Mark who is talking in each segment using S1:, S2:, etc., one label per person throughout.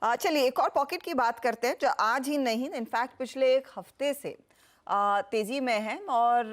S1: चलिए एक और पॉकेट की बात करते हैं जो आज ही नहीं, इनफैक्ट पिछले एक हफ्ते से तेजी में है। और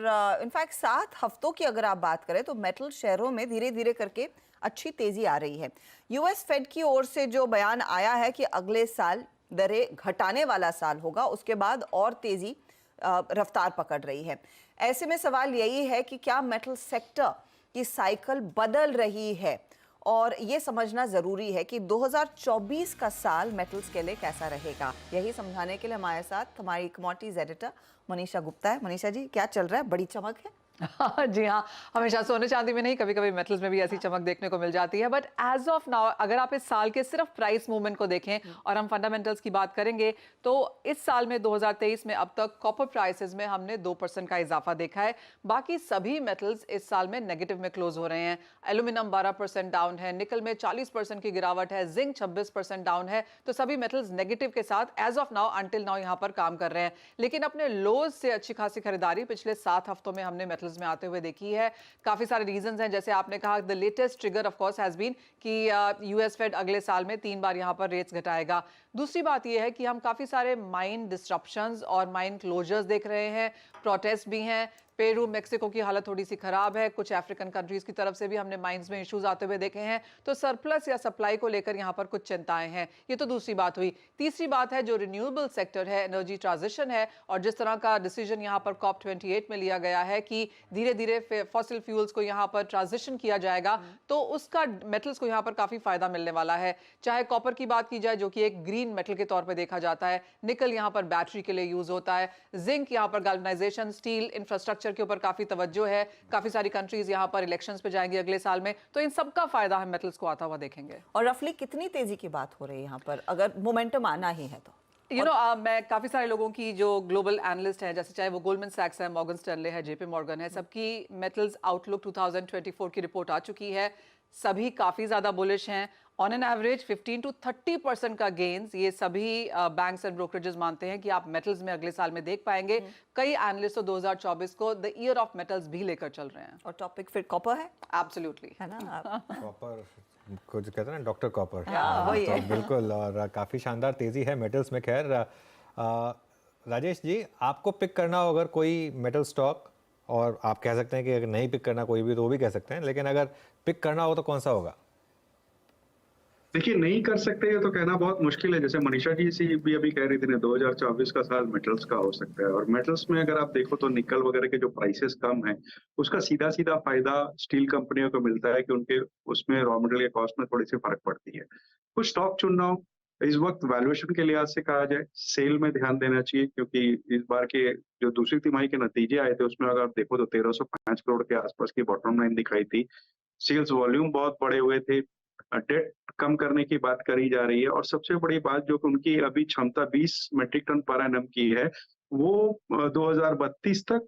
S1: इनफैक्ट 7 हफ्तों की अगर आप बात करें तो मेटल शेयरों में धीरे धीरे करके अच्छी तेजी आ रही है। यूएस फेड की ओर से जो बयान आया है कि अगले साल दरें घटाने वाला साल होगा, उसके बाद और तेजी रफ्तार पकड़ रही है। ऐसे में सवाल यही है कि क्या मेटल सेक्टर की साइकिल बदल रही है, और ये समझना ज़रूरी है कि 2024 का साल मेटल्स के लिए कैसा रहेगा। यही समझाने के लिए हमारे साथ हमारी कमोडिटीज एडिटर मनीषा गुप्ता है। मनीषा जी, क्या चल रहा है? बड़ी चमक है।
S2: जी हाँ, हमेशा सोने चांदी में नहीं, कभी कभी मेटल्स में भी ऐसी चमक देखने को मिल जाती है। बट एज ऑफ नाउ अगर आप इस साल के सिर्फ प्राइस मूवमेंट को देखें और हम फंडामेंटल्स की बात करेंगे तो इस साल में 2023 में अब तक कॉपर प्राइसेस में हमने 2% का इजाफा देखा है। बाकी सभी मेटल्स इस साल में नेगेटिव में क्लोज हो रहे हैं। एल्यूमिनियम 12% डाउन है, निकल में 40% की गिरावट है, जिंक 26% डाउन है। तो सभी मेटल्स नेगेटिव के साथ as of now until now यहाँ पर काम कर रहे हैं। लेकिन अपने लोज से अच्छी खासी खरीदारी पिछले 7 हफ्तों में हमने मेटल्स में आते हुए देखी है। काफी सारे रीजंस हैं, जैसे आपने कहा the latest trigger of course has been कि यूएस फेड अगले साल में 3 बार यहां पर रेट्स घटाएगा। दूसरी बात यह है कि हम काफी सारे माइन डिस्ट्रप्शंस और माइन क्लोजर्स देख रहे हैं, प्रोटेस्ट भी हैं। पेरू मेक्सिको की हालत थोड़ी सी खराब है, कुछ अफ्रीकन कंट्रीज की तरफ से भी हमने माइंस में इश्यूज आते हुए देखे हैं। तो सरप्लस या सप्लाई को लेकर यहां पर कुछ चिंताएं हैं। ये तो दूसरी बात हुई। तीसरी बात है जो रिन्यूएबल सेक्टर है, एनर्जी ट्रांजिशन है, और जिस तरह का डिसीजन यहां पर COP 28 में लिया गया है कि धीरे धीरे फॉसिल फ्यूल्स को यहां पर ट्रांजिशन किया जाएगा, तो उसका मेटल्स को यहां पर काफी फायदा मिलने वाला है। चाहे कॉपर की बात की जाए जो कि एक ग्रीन मेटल के तौर पर देखा जाता है, निकल यहां पर बैटरी के लिए यूज होता है, जिंक यहां पर गैल्वेनाइजेशन, स्टील, इंफ्रास्ट्रक्चर के ऊपर काफी तवज्जो है। काफी सारी कंट्रीज यहां पर इलेक्शंस पे जाएंगी अगले साल में, तो इन सब का फायदा हम मेटल्स को आता हुआ देखेंगे।
S1: और रफली कितनी तेजी की बात हो रही है यहाँ पर, अगर मोमेंटम आना ही है तो?
S2: मैं काफी सारे लोगों की जो ग्लोबल एनालिस्ट हैं, जैसे चाहे वो गोल्डमैन सैक्स है, मॉर्गन स्टैनले है, जेपी मॉर्गन है, सबकी मेटल्स आउटलुक 2024 की रिपोर्ट आ चुकी है। सभी काफी ज्यादा बुलिश हैं। ऑन एन एवरेज 15 to 30% का गेन्स ये सभी बैंक्स एंड ब्रोकरेजेस मानते हैं कि आप मेटल्स में अगले साल में देख पाएंगे। कई एनालिस्ट तो 2024 को द ईयर ऑफ मेटल्स भी लेकर चल रहे हैं।
S1: और टॉपिक फिर कॉपर है।
S2: एब्सोल्युटली,
S1: है ना?
S3: कॉपर कुछ कहते हैं ना, डॉक्टर कॉपर।
S1: वही
S3: तो
S1: है।
S3: बिल्कुल, और काफ़ी शानदार तेज़ी है मेटल्स में। खैर राजेश जी, आपको पिक करना हो अगर कोई मेटल स्टॉक, और आप कह सकते हैं कि अगर नहीं पिक करना कोई भी तो वो भी कह सकते हैं, लेकिन अगर पिक करना हो तो कौन सा होगा?
S4: देखिए, नहीं कर सकते ये तो कहना बहुत मुश्किल है। जैसे मनीषा जी सी भी अभी कह रही थी ना, 2024 का साल मेटल्स का हो सकता है। और मेटल्स में अगर आप देखो तो निकल वगैरह के जो प्राइसेस कम है, उसका सीधा सीधा फायदा स्टील कंपनियों को मिलता है कि उनके उसमें रॉ मटेरियल के कॉस्ट में थोड़ी सी फर्क पड़ती है। कुछ स्टॉक चुनना हो इस वक्त वैल्यूएशन के लिहाज से कहा जाए, सेल में ध्यान देना चाहिए, क्योंकि इस बार के जो दूसरी तिमाही के नतीजे आए थे उसमें अगर आप देखो तो 1305 करोड़ के आसपास की बॉटम लाइन दिखाई थी। सेल्स वॉल्यूम बहुत बड़े हुए थे, डेट कम करने की बात करी जा रही है, और सबसे बड़ी बात जो कि उनकी अभी क्षमता 20 मेट्रिक टन पर एनम की है, वो 2032 तक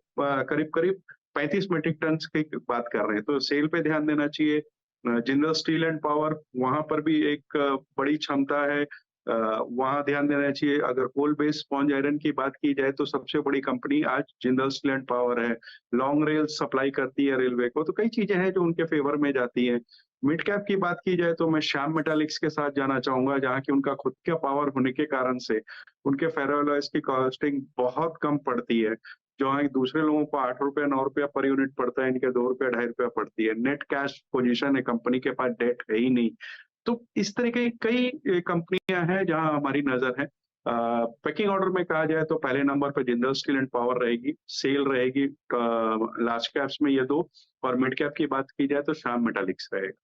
S4: करीब करीब 35 मेट्रिक टन की बात कर रहे हैं। तो सेल पे ध्यान देना चाहिए। जिंदल स्टील एंड पावर, वहां पर भी एक बड़ी क्षमता है, वहां ध्यान देना चाहिए। अगर कोल बेस्ड स्पॉन्ज आयरन की बात की जाए तो सबसे बड़ी कंपनी आज जिंदल स्टील एंड पावर है। लॉन्ग रेल सप्लाई करती है रेलवे को, तो कई चीजें हैं जो उनके फेवर में जाती है। मिड कैप की बात की जाए तो मैं श्याम मेटालिक्स के साथ जाना चाहूंगा, जहां की उनका खुद का पावर होने के कारण से उनके फेरोलॉयज की कॉस्टिंग बहुत कम पड़ती है। जो दूसरे लोगों को 8 रुपया 9 रुपया पर यूनिट पड़ता है, इनके 2 रुपया 2.5 रुपया पड़ती है। नेट कैश पोजीशन है, कंपनी के पास डेट है ही नहीं। तो इस तरह की कई कंपनियां हैं जहां हमारी नजर है। पैकिंग ऑर्डर में कहा जाए तो पहले नंबर पर जिंदल स्टील एंड पावर रहेगी, सेल रहेगी लार्ज कैप्स में ये दो, और मिड कैप की बात की जाए तो श्याम मेटालिक्स रहेगा।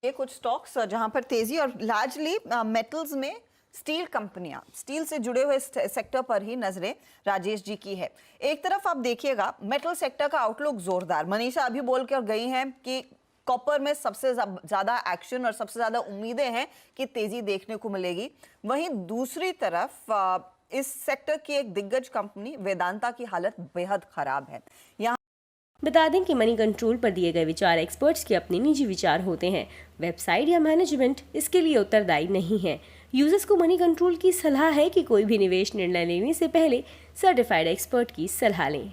S1: ये कुछ स्टॉक्स जहां पर तेजी, और लार्जली मेटल्स में स्टील कंपनियां, स्टील से जुड़े हुए सेक्टर पर ही नजरें राजेश जी की है। एक तरफ आप देखिएगा मेटल सेक्टर का आउटलुक जोरदार, मनीषा अभी बोल कर गई हैं कि कॉपर में सबसे ज्यादा एक्शन और सबसे ज्यादा उम्मीदें हैं कि तेजी देखने को मिलेगी। वहीं दूसरी तरफ इस सेक्टर की एक दिग्गज कंपनी वेदांता की हालत बेहद खराब है। यहाँ
S5: बता दें कि मनी कंट्रोल पर दिए गए विचार एक्सपर्ट्स के अपने निजी विचार होते हैं। वेबसाइट या मैनेजमेंट इसके लिए उत्तरदायी नहीं है। यूजर्स को मनी कंट्रोल की सलाह है कि कोई भी निवेश निर्णय लेने से पहले सर्टिफाइड एक्सपर्ट की सलाह लें।